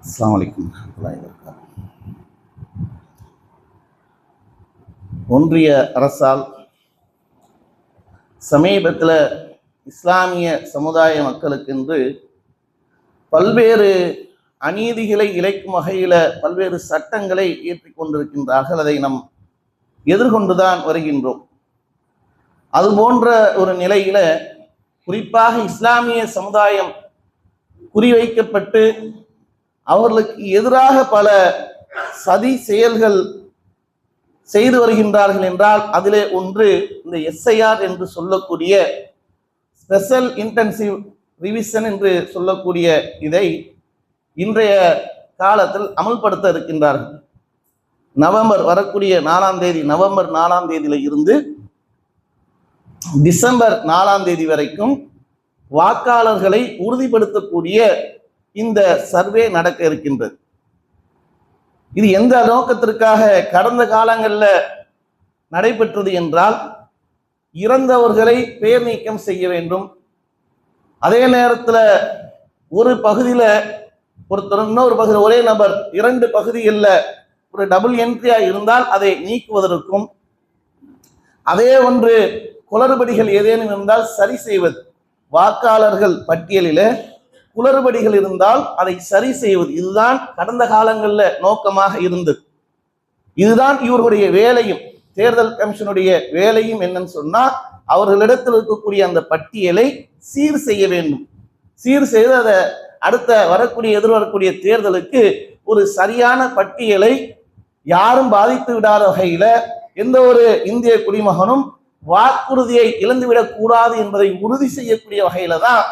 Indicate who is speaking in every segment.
Speaker 1: அஸ்ஸலாமு அலைக்கும் வரஹ்மத்துல்லாஹி வபரகாத்துஹு. ஒன்றிய அரசால் சமீபத்தில் இஸ்லாமிய சமுதாய மக்களுக்கென்று பல்வேறு அநீதிகளை இழைக்கும் வகையில் பல்வேறு சட்டங்களை இயற்றி கொண்டிருக்கின்றார்கள். அதை நாம் எதிர்கொண்டுதான் வருகின்றோம். அதுபோன்ற ஒரு நிலையில குறிப்பாக இஸ்லாமிய சமுதாயம் குறிவைக்கப்பட்டு அவர்களுக்கு எதிராக பல சதி செயல்கள் செய்து வருகின்றார்கள் என்றால் அதிலே ஒன்று இந்த எஸ்ஐஆர் என்று சொல்லக்கூடிய ஸ்பெஷல் இன்டென்சிவ் ரிவிஷன் என்று சொல்லக்கூடிய இதை இன்றைய காலத்தில் அமல்படுத்த இருக்கின்றார்கள். வரக்கூடிய 4ஆம் தேதி நவம்பர் 4ஆம் தேதியில இருந்து டிசம்பர் 4ஆம் தேதி வரைக்கும் வாக்காளர்களை உறுதிப்படுத்தக்கூடிய இந்த சர்வே நடக்க இருக்கின்றது. இது எந்த நோக்கத்திற்காக கடந்த காலங்களில் நடைபெற்றது என்றால், இறந்தவர்களை பெயர் நீக்கம் செய்ய வேண்டும். அதே நேரத்தில் ஒரு பகுதியில் ஒருத்தர் இன்னொரு பகுதியில் ஒரே நபர் 2 பகுதிகளில் ஒரு டபுள் என்ட்ரியா இருந்தால் அதை நீக்குவதற்கும், அதே ஒன்று குளறுபடிகள் ஏதேனும் இருந்தால் சரி செய்வது, வாக்காளர்கள் பட்டியலில் குளறுபடிகள் இருந்தால் அதை சரி செய்வது, இதுதான் கடந்த காலங்களில் நோக்கமாக இருந்தது. இதுதான் இவர்களுடைய வேலையும், தேர்தல் கமிஷனுடைய வேலையும் என்னன்னு சொன்னா, அவர்களிடத்தில் இருக்கக்கூடிய அந்த பட்டியலை சீர் செய்ய வேண்டும். சீர் செய்து அதை அடுத்த எதிர்வரக்கூடிய தேர்தலுக்கு ஒரு சரியான பட்டியலை யாரும் பாதித்து விடாத வகையில எந்த ஒரு இந்திய குடிமகனும் வாக்குறுதியை இழந்துவிடக் கூடாது என்பதை உறுதி செய்யக்கூடிய வகையில தான்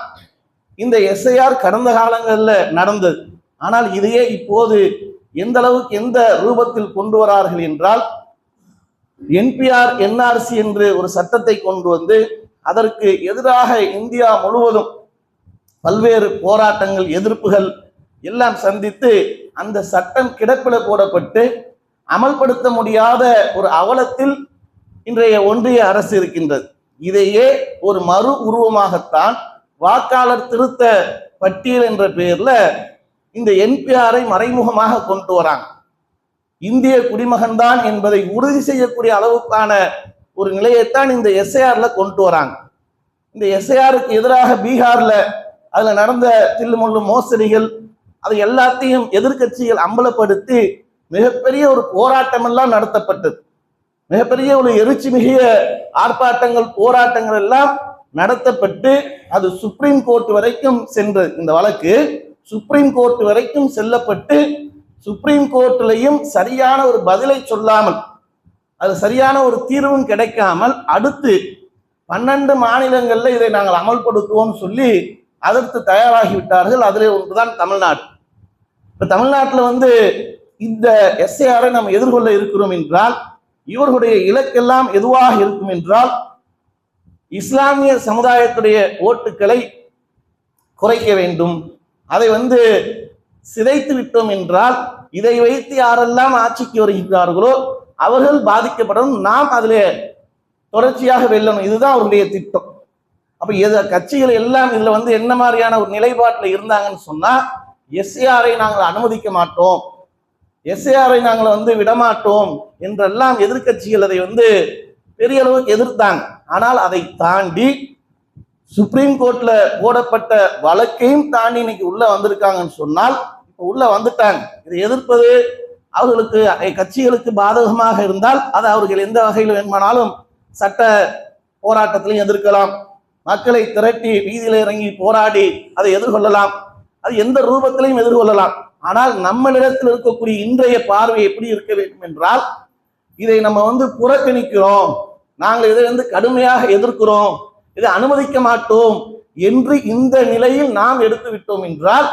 Speaker 1: இந்த எஸ்ஐஆர் கடந்த காலங்களில் நடந்தது. ஆனால் இதையே இப்போது எந்த அளவுக்கு எந்த ரூபத்தில் கொண்டு வரார்கள் என்றால், என்பிஆர் என்ஆர்சி என்று ஒரு சட்டத்தை கொண்டு வந்து அதற்கு எதிராக இந்தியா முழுவதும் பல்வேறு போராட்டங்கள், எதிர்ப்புகள் எல்லாம் சந்தித்து அந்த சட்டம் கிடப்பில் போடப்பட்டு அமல்படுத்த முடியாத ஒரு அவலத்தில் இன்றைய ஒன்றிய அரசு இருக்கின்றது. இதையே ஒரு மறு உருவமாகத்தான் வாக்காளர் திருத்த பட்டியல் என்ற பெயர்ல இந்த என்பிஆரை மறைமுகமாக கொண்டு வராங்க. இந்திய குடிமகன்தான் என்பதை உறுதி செய்யக்கூடிய அளவுக்கான ஒரு நிலையைத்தான் இந்த எஸ்ஐஆர்ல கொண்டு வராங்க. இந்த எஸ்ஐஆருக்கு எதிராக பீகார்ல அதுல நடந்த தில்லுமுள்ளு மோசடிகள், அது எல்லாத்தையும் எதிர்கட்சிகள் அம்பலப்படுத்தி மிகப்பெரிய ஒரு போராட்டம் எல்லாம் நடத்தப்பட்டது. மிகப்பெரிய ஒரு எழுச்சி மிகிய ஆர்ப்பாட்டங்கள், போராட்டங்கள் எல்லாம் நடத்தப்பட்டு அது சுப்ரீம் கோர்ட் வரைக்கும் சென்றது. இந்த வழக்கு சுப்ரீம் கோர்ட் வரைக்கும் செல்லப்பட்டு சுப்ரீம் கோர்ட்லையும் சரியான ஒரு பதிலை சொல்லாமல், அது சரியான ஒரு தீர்வும் கிடைக்காமல் அடுத்து 12 மாநிலங்கள்ல இதை நாங்கள் அமல்படுத்துவோம் சொல்லி அதற்கு தயாராகிவிட்டார்கள். அதிலே ஒன்றுதான் தமிழ்நாடு. இப்ப தமிழ்நாட்டில் இந்த எஸ்ஐஆரை நாம் எதிர்கொள்ள இருக்கிறோம் என்றால், இவர்களுடைய இலக்கெல்லாம் எதுவாக இருக்கும் என்றால், இஸ்லாமிய சமுதாயத்துடைய ஓட்டுக்களை குறைக்க வேண்டும். அதை சிதைத்து விட்டோம் என்றால், இதை வைத்து யாரெல்லாம் ஆட்சிக்கு வருகிறார்களோ அவர்கள் பாதிக்கப்படும், நாம் அதில் தொடர்ச்சியாக வெல்லணும். இதுதான் அவருடைய திட்டம். அப்ப கட்சிகள் எல்லாம் இதுல என்ன மாதிரியான ஒரு நிலைப்பாட்டில் இருந்தாங்கன்னு சொன்னா, எஸ்ஐஆரை நாங்கள் அனுமதிக்க மாட்டோம், எஸ்ஐஆரை நாங்கள் விடமாட்டோம் என்றெல்லாம் எதிர்கட்சிகள் அதை பெரிய அளவுக்கு எதிர்த்தாங்க. ஆனால் அதை தாண்டி சுப்ரீம் கோர்ட்ல போடப்பட்ட வழக்கையும் தாண்டி இன்னைக்கு உள்ள வந்திருக்காங்கன்னு சொன்னால், இப்ப உள்ள வந்துட்டாங்க. இதை எதிர்ப்பது அவர்களுக்கு கட்சிகளுக்கு பாதகமாக இருந்தால் அதை அவர்கள் எந்த வகையில் வேணுமானாலும் சட்ட போராட்டத்திலையும் எதிர்க்கலாம், மக்களை திரட்டி வீதியில இறங்கி போராடி அதை எதிர்கொள்ளலாம், அது எந்த ரூபத்திலையும் எதிர்கொள்ளலாம். ஆனால் நம்மளிடத்தில் இருக்கக்கூடிய இன்றைய பார்வை எப்படி இருக்க வேண்டும் என்றால், இதை நம்ம புறக்கணிக்கிறோம், நாங்கள் இதை கடுமையாக எதிர்க்கிறோம், இதை அனுமதிக்க மாட்டோம் என்று இந்த நிலையில் நாம் எடுத்து விட்டோம் என்றால்,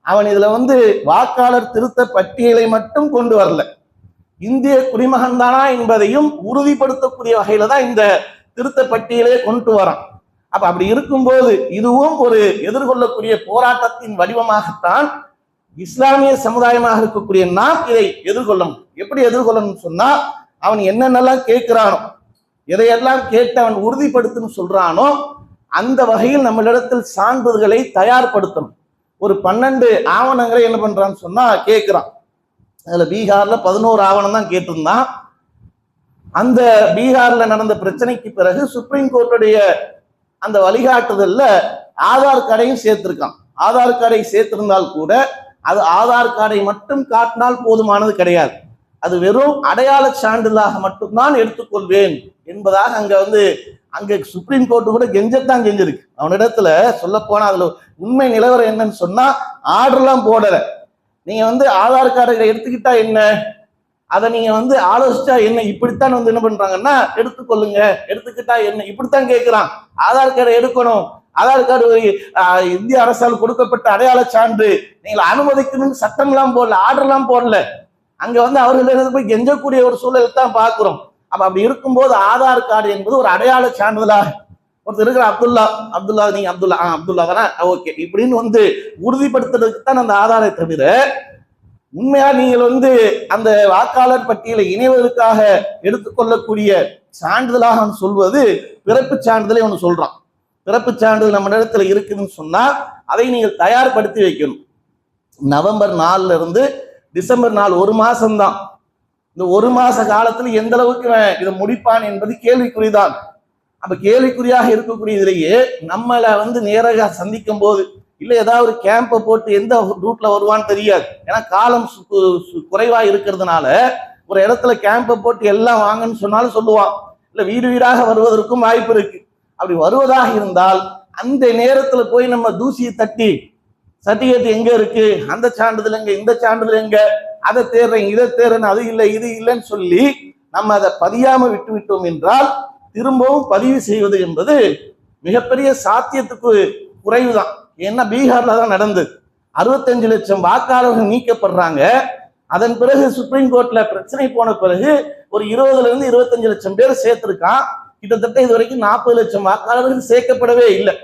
Speaker 1: அவன் இதுல வாக்காளர் திருத்த பட்டியலை மட்டும் கொண்டு வரல, இந்திய குடிமகன் தானா என்பதையும் உறுதிப்படுத்தக்கூடிய வகையில தான் இந்த திருத்த பட்டியலே கொண்டு வரான். அப்படி இருக்கும்போது இதுவும் ஒரு எதிர்கொள்ளக்கூடிய போராட்டத்தின் வடிவமாகத்தான் இஸ்லாமிய சமுதாயமாக இருக்கக்கூடிய நாம் இதை எதிர்கொள்ளணும். எப்படி எதிர்கொள்ளணும் சொன்னா, அவன் என்னென்னலாம் கேட்கிறானோ, எதையெல்லாம் கேட்டு அவன் உறுதிப்படுத்துன்னு சொல்றானோ அந்த வகையில் நம்மளிடத்தில் சான்றிதழ்களை தயார்படுத்தணும். ஒரு 12 ஆவணங்களை என்ன பண்றான்னு சொன்னா கேட்கிறான். அதுல பீகார்ல 11 ஆவணம் தான் கேட்டிருந்தான். அந்த பீகார்ல நடந்த பிரச்சனைக்கு பிறகு சுப்ரீம் கோர்ட்டுடைய அந்த வழிகாட்டுதல்ல ஆதார் கார்டையும் சேர்த்திருக்கான். ஆதார் கார்டை சேர்த்திருந்தால் கூட அது ஆதார் கார்டை மட்டும் காட்டினால் போதுமானது கிடையாது. அது வெறும் அடையாள சான்றிதழாக மட்டும்தான் எடுத்துக்கொள்வேன் என்பதாக அங்க சுப்ரீம் கோர்ட்டு கூட கெஞ்சத்தான் செஞ்சிருக்கு. அவனிடத்துல சொல்ல போனா அதுல உண்மை நிலவரம் என்னன்னு சொன்னா ஆர்டர்லாம் போடல. நீங்க ஆதார் கார்டை எடுத்துக்கிட்டா என்ன, அதை நீங்க ஆலோசிச்சா என்ன, இப்படித்தான் என்ன பண்றாங்கன்னா எடுத்துக்கொள்ளுங்க, எடுத்துக்கிட்டா என்ன, இப்படித்தான் கேட்கிறான். ஆதார் கார்டை எடுக்கணும், ஆதார் கார்டு இந்திய அரசால் கொடுக்கப்பட்ட அடையாள சான்று, நீங்கள் அனுமதிக்கணும்னு சட்டம் எல்லாம் போடல, ஆர்டர் எல்லாம் போடல. அங்க அவர்கள் போய் கெஞ்சக்கூடிய ஒரு சூழலை தான் பார்க்கிறோம். அப்படி இருக்கும்போது ஆதார் கார்டு என்பது ஒரு அடையாள சான்றிதழாக ஒருத்தர் இருக்கிற அப்துல்லா நீங்க அப்துல்லா தானே, ஓகே இப்படின்னு உறுதிப்படுத்துறதுக்கு தான் அந்த ஆதாரை தவிர உண்மையா நீங்கள் அந்த வாக்காளர் பட்டியலை இணைவதற்காக எடுத்துக்கொள்ளக்கூடிய சான்றிதழாக சொல்வது பிறப்பு சான்றிதழை ஒன்று சொல்றான். பிறப்பு சான்றிதழ் நம்ம இடத்துல இருக்குதுன்னு சொன்னா அதை நீங்கள் தயார்படுத்தி வைக்கணும். நவம்பர் 4ல இருந்து டிசம்பர் 4 1 மாசம்தான். இந்த 1 மாச காலத்துல எந்த அளவுக்கு இதை முடிப்பான் என்பது கேள்விக்குறிதான். அப்ப கேள்விக்குறியாக இருக்கக்கூடியதிலேயே நம்மளை நேராக சந்திக்கும் போது இல்ல ஏதாவது ஒரு கேம்பை போட்டு எந்த ரூட்ல வருவான்னு தெரியாது. ஏன்னா காலம் குறைவா இருக்கிறதுனால ஒரு இடத்துல கேம்பை போட்டு எல்லாம் வாங்கன்னு சொன்னாலும் சொல்லுவான். இல்ல வீடு வீடாக வருவதற்கும் வாய்ப்பு இருக்கு. அப்படி வருவதாக இருந்தால் அந்த நேரத்துல போய் நம்ம தூசியை தட்டி சர்டிபிகேட் எங்க இருக்கு, அந்த சான்றிதழ் எங்க, இந்த சான்றிதழ் எங்க, அதை தேர்றேன் இதை தேர்றேன், அது இல்லை இது இல்லைன்னு சொல்லி நம்ம அதை பதியாம விட்டு விட்டோம் என்றால் திரும்பவும் பதிவு செய்வது என்பது மிகப்பெரிய சாத்தியத்துக்கு குறைவுதான். ஏன்னா பீகார்ல தான் நடந்தது. 65 லட்சம் வாக்காளர்கள் நீக்கப்படுறாங்க. அதன் பிறகு சுப்ரீம் கோர்ட்ல பிரச்சனை போன பிறகு ஒரு 20ல இருந்து 25 லட்சம் பேர் சேர்த்திருக்கான். கிட்டத்தட்ட இது வரைக்கும் 40 லட்சம் வாக்காளர்கள் சேர்க்கப்படவே இல்லை.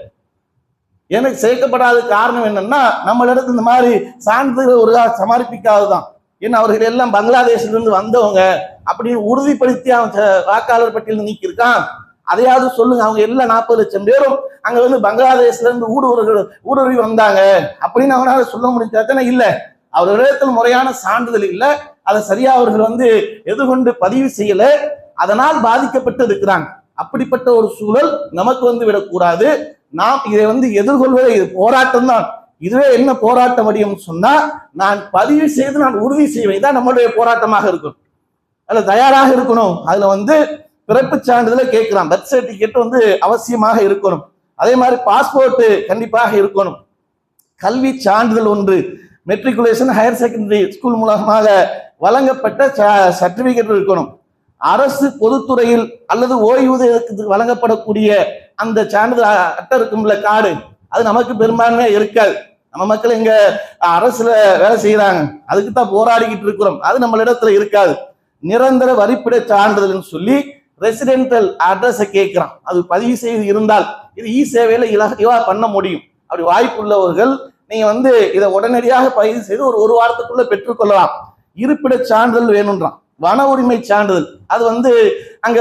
Speaker 1: எனக்கு சேர்க்கப்படாத காரணம் என்னன்னா நம்மளிடத்து இந்த மாதிரி சான்றிதழ் ஒரு சமர்ப்பிக்காதுதான். ஏன்னா அவர்கள் எல்லாம் பங்களாதேஷ்ல இருந்து வந்தவங்க அப்படின்னு உறுதிப்படுத்தி அவன் வாக்காளர் பட்டியல் நீக்கியிருக்கான். அதையாவது சொல்லுங்க, அவங்க எல்லாம் 40 லட்சம் பேரும் அங்க பங்களாதேஷ்ல இருந்து ஊடுருவி வந்தாங்க அப்படின்னு அவனால சொல்ல முடிஞ்சாதானே? இல்ல, அவர்களிடத்தில் முறையான சான்றிதழ் இல்ல, அதை சரியா அவர்கள் எதிர்கொண்டு பதிவு செய்யல, அதனால் பாதிக்கப்பட்டு இருக்கிறாங்க. அப்படிப்பட்ட ஒரு சூழல் நமக்கு விடக்கூடாது. நாம் இதை எதிர்கொள்வதை இது போராட்டம் தான். இதுவே என்ன போராட்டம் முடியும் சொன்னா நான் பதிவு செய்து நான் உறுதி செய்வேன் தான் நம்மளுடைய போராட்டமாக இருக்கும். அதுல தயாராக இருக்கணும். அதுல பிறப்பு சான்றிதழை கேட்கிறான். பர்த் சர்டிபிகேட் அவசியமாக இருக்கணும். அதே மாதிரி பாஸ்போர்ட் கண்டிப்பாக இருக்கணும். கல்வி சான்றிதழ் ஒன்று மெட்ரிகுலேஷன் ஹையர் செகண்டரி ஸ்கூல் மூலமாக வழங்கப்பட்ட சர்டிபிகேட் இருக்கணும். அரசு பொதுத்துறையில் அல்லது ஓய்வூதியத்துக்கு வழங்கப்படக்கூடிய அந்த சான்றிதழ் அட்டை இருக்கும்ல, கார்டு, அது நமக்கு பெரும்பான்மையா இருக்காது. நம்ம மக்கள் எங்க அரசுல வேலை செய்யறாங்க, அதுக்கு தான் போராடிக்கிட்டு இருக்கிறோம். அது நம்மளிடத்துல இருக்காது. நிரந்தர வரிப்பிட சான்றிதழ்னு சொல்லி ரெசிடென்டல் அட்ரஸை கேட்கிறான். அது பதிவு செய்து இருந்தால் இது இ சேவையில இலவா பண்ண முடியும். அப்படி வாய்ப்புள்ளவர்கள் நீங்க இதை உடனடியாக பதிவு செய்து ஒரு வாரத்துக்குள்ள பெற்றுக்கொள்ளலாம். இருப்பிட சான்றிதழ் வேணும்ன்றான். வன உரிமை சான்றிதழ் அது அங்க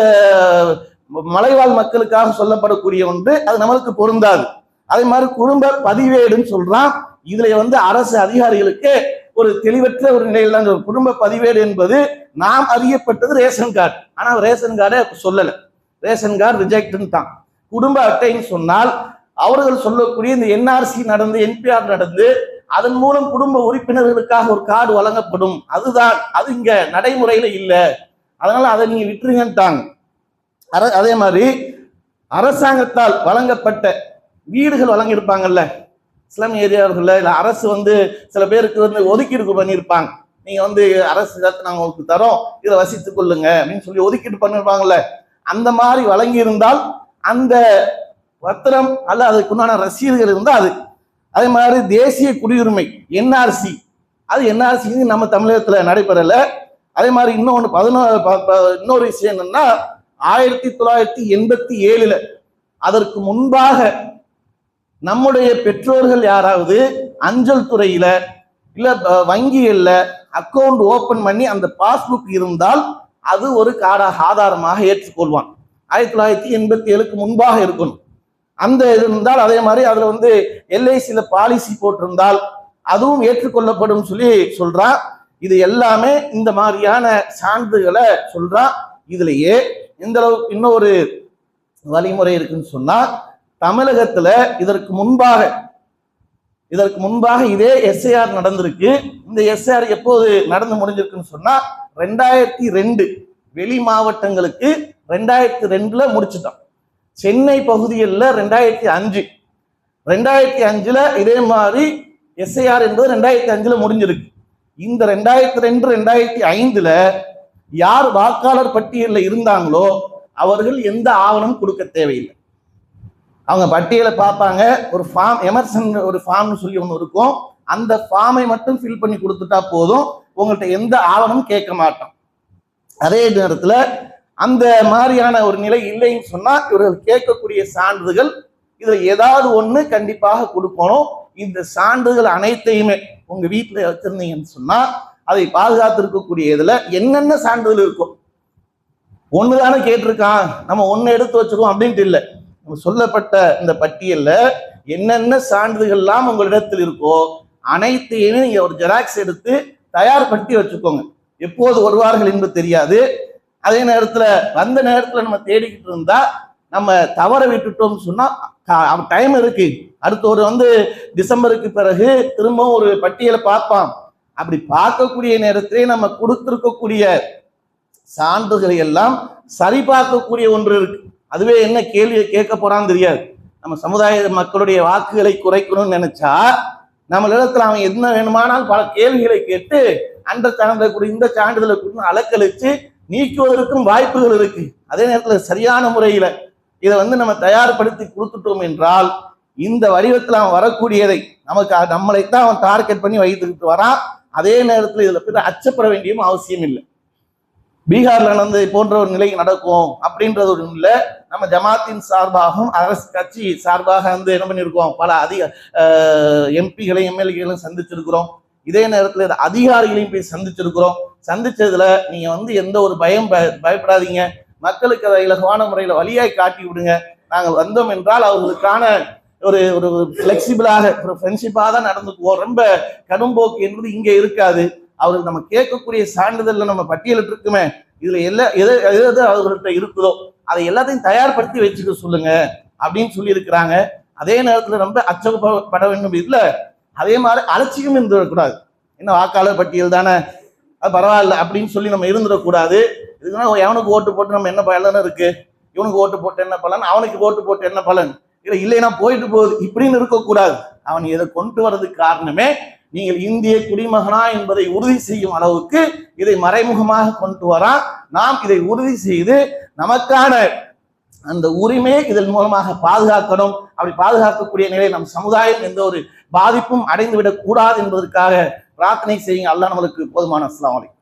Speaker 1: மலைவாழ் மக்களுக்காக சொல்லப்படக்கூடிய ஒன்று, அது நம்மளுக்கு பொருந்தாது. அதே மாதிரி குடும்ப பதிவேடுன்னு சொல்றான். இதுல அரசு அதிகாரிகளுக்கு ஒரு தெளிவற்ற ஒரு நிலையில் தான் குடும்ப பதிவேடு என்பது நாம் அறியப்பட்டது ரேஷன் கார்டு. ஆனா ரேஷன் கார்டை சொல்லல, ரேஷன் கார்டு ரிஜெக்ட்னு தான். குடும்ப அட்டைன்னு சொன்னால் அவர்கள் சொல்லக்கூடிய இந்த என்ஆர்சி நடந்து என்பிஆர் நடந்து அதன் மூலம் குடும்ப உறுப்பினர்களுக்காக ஒரு கார்டு வழங்கப்படும், அதுதான். அது இங்க நடைமுறையில இல்லை, அதனால அதை நீங்க விட்டுருங்கன்ட்டாங்க. அதே மாதிரி அரசாங்கத்தால் வழங்கப்பட்ட வீடுகள் வழங்கியிருப்பாங்கல்ல இஸ்லாம் ஏரியாவுக்குள்ள, இல்ல அரசு சில பேருக்கு ஒதுக்கீடு பண்ணியிருப்பாங்க. நீங்க அரசு நாங்க உங்களுக்கு தரோம், இதை வசித்துக் கொள்ளுங்க அப்படின்னு சொல்லி ஒதுக்கீடு பண்ணிருப்பாங்கல்ல, அந்த மாதிரி வழங்கி இருந்தால் அந்த பத்திரம் அல்ல அதுக்குண்டான ரசீதுகள் இருந்தால் அது. அதே மாதிரி தேசிய குடியுரிமை என்ஆர்சி, அது என்ஆர்சி நம்ம தமிழகத்துல நடைபெறல. அதே மாதிரி இன்னொரு விஷயம் என்னன்னா 1987 அதற்கு முன்பாக நம்முடைய பெற்றோர்கள் யாராவது அஞ்சல் துறையில இல்ல வங்கிகள்ல அக்கௌண்ட் ஓபன் பண்ணி அந்த பாஸ்புக் இருந்தால் அது ஒரு ஆதாரமாக ஏற்றுக்கொள்வான். 1987க்கு முன்பாக இருக்கணும். அந்த இது இருந்தால், அதே மாதிரி அதுல வந்து எல்ஐசியில பாலிசி போட்டிருந்தால் அதுவும் ஏற்றுக்கொள்ளப்படும் சொல்லி சொல்றான். இது எல்லாமே இந்த மாதிரியான சான்றுகளை சொல்றான். இதுலயே இந்த அளவுக்கு இன்னொரு வழிமுறை இருக்குன்னு சொன்னா, தமிழகத்துல இதற்கு முன்பாக இதே எஸ்ஐஆர் நடந்திருக்கு. இந்த எஸ்ஐஆர் எப்போது நடந்து முடிஞ்சிருக்குன்னு சொன்னா 2002 வெளி மாவட்டங்களுக்கு 2002ல முடிச்சுட்டோம். சென்னை பகுதிகளில் 2005 இதே மாதிரி எஸ்ஐஆர் என்பது 2005 முடிஞ்சிருக்கு. இந்த 2002 2005 யார் வாக்காளர் பட்டியலில் இருந்தாங்களோ அவர்கள் எந்த ஆவணம் கொடுக்க தேவையில்லை. அவங்க பட்டியலை பார்ப்பாங்க. ஒரு ஃபார்ம், எமர்சன் ஒரு ஃபார்ம்னு சொல்லி ஒன்று இருக்கும். அந்த ஃபார்மை மட்டும் ஃபில் பண்ணி கொடுத்துட்டா போதும், உங்கள்கிட்ட எந்த ஆவணம் கேட்க மாட்டோம். அதே நேரத்தில் அந்த மாதிரியான ஒரு நிலை இல்லைன்னு சொன்னா இவர்கள் கேட்கக்கூடிய சான்றிதழ்கள் இதுல ஏதாவது ஒண்ணு கண்டிப்பாக கொடுக்கணும். இந்த சான்றிதழ்கள் அனைத்தையுமே உங்க வீட்டுல வச்சிருந்தீங்கன்னு சொன்னா அதை பாதுகாத்திருக்கக்கூடிய இதுல என்னென்ன சான்றிதழ் இருக்கும், ஒண்ணுதானே கேட்டிருக்கான் நம்ம ஒன்னு எடுத்து வச்சிருக்கோம் அப்படின்ட்டு இல்லை. சொல்லப்பட்ட இந்த பட்டியல்ல என்னென்ன சான்றிதழ்கள் எல்லாம் உங்களிடத்தில் இருக்கோ அனைத்தையுமே நீங்க ஒரு ஜெராக்ஸ் எடுத்து தயார்படுத்தி வச்சுக்கோங்க. எப்போது வருவார்கள் என்பது தெரியாது. அதே நேரத்துல வந்த நேரத்துல நம்ம தேடிக்கிட்டு இருந்தா நம்ம தவற விட்டுட்டோம்னு சொன்னா டைம் இருக்கு. அடுத்த ஒரு டிசம்பருக்கு பிறகு திரும்பவும் ஒரு பட்டியலை பார்ப்பான். அப்படி பார்க்கக்கூடிய நேரத்திலே நம்ம கொடுத்திருக்கக்கூடிய சான்றுகளை எல்லாம் சரி பார்க்கக்கூடிய ஒன்று இருக்கு. அதுவே என்ன கேள்வியை கேட்க போறான்னு தெரியாது. நம்ம சமுதாய மக்களுடைய வாக்குகளை குறைக்கணும்னு நினைச்சா நம்மளிடத்துல அவன் என்ன வேணுமானால் பல கேள்விகளை கேட்டு அந்த சான்றிதழ் இந்த சான்றிதழை அலக்கழிச்சு நீக்குவதற்கும் வாய்ப்புகள் இருக்கு. அதே நேரத்தில் சரியான முறையில இதை நம்ம தயார்படுத்தி கொடுத்துட்டோம் என்றால் இந்த வடிவத்தில் அவன் வரக்கூடியதை நம்மளைத்தான் அவன் டார்கெட் பண்ணி வைத்துக்கிட்டு வரான். அதே நேரத்தில் இதுல போய் அச்சப்பட வேண்டியும் அவசியம் இல்லை. பீகார்ல நடந்த போன்ற ஒரு நிலை நடக்கும் அப்படின்றது ஒரு இல்லை. நம்ம ஜமாத்தின் சார்பாகவும் அரசு கட்சி சார்பாக என்ன பண்ணியிருக்கோம், பல அதிக எம்பிகளையும் எம்எல்ஏகளையும் சந்திச்சிருக்கிறோம். இதே நேரத்தில் அதிகாரிகளையும் போய் சந்திச்சிருக்கிறோம். சந்திச்சதுல நீங்க எந்த ஒரு பயப்படாதீங்க, மக்களுக்கு அதை இலகுவான முறையில வழியாய் காட்டி விடுங்க. நாங்கள் வந்தோம் என்றால் அவர்களுக்கான ஒரு ஒரு பிளெக்சிபிளாக ஒரு ஃப்ரெண்ட்ஷிப்பாக தான் நடந்துக்குவோம். ரொம்ப கடும்போக்கு என்பது இங்கே இருக்காது. அவருக்கு நம்ம கேட்கக்கூடிய சான்றிதழ்ல நம்ம பட்டியலிட்டு இருக்குமே, இதுல எது அவர்கள்ட்ட இருக்குதோ அதை எல்லாத்தையும் தயார்படுத்தி வச்சுக்க சொல்லுங்க அப்படின்னு சொல்லி இருக்கிறாங்க. அதே நேரத்துல ரொம்ப அச்சப்பட வேண்டும் இல்லை, அதே மாதிரி அலட்சியம் இருந்துடக்கூடாது. என்ன வாக்காளர் பட்டியல் தானே, அது பரவாயில்ல அப்படின்னு சொல்லி நம்ம இருந்துடக்கூடாது. இதுக்குன்னா எவனுக்கு ஓட்டு போட்டு நம்ம என்ன பலன் இருக்கு, இவனுக்கு ஓட்டு போட்டு என்ன பலன், அவனுக்கு ஓட்டு போட்டு என்ன பலன், இல்லைன்னா போயிட்டு போகுது இப்படின்னு இருக்கக்கூடாது. அவன் இதை கொண்டு வர்றதுக்கு காரணமே நீங்கள் இந்திய குடிமகனா என்பதை உறுதி செய்யும் அளவுக்கு இதை மறைமுகமாக கொண்டு வரா. நாம் இதை உறுதி செய்து நமக்கான அந்த உரிமையை இதன் மூலமாக பாதுகாக்கணும். அப்படி பாதுகாக்கக்கூடிய நிலை நம் சமுதாயம் எந்த ஒரு பாதிப்பும் அடைந்துவிடக் கூடாது என்பதற்காக பிரார்த்தனை செய்யுங்க. அல்லாஹ் நம்மளுக்கு போதுமான. அஸ்ஸலாமு அலைக்கும்.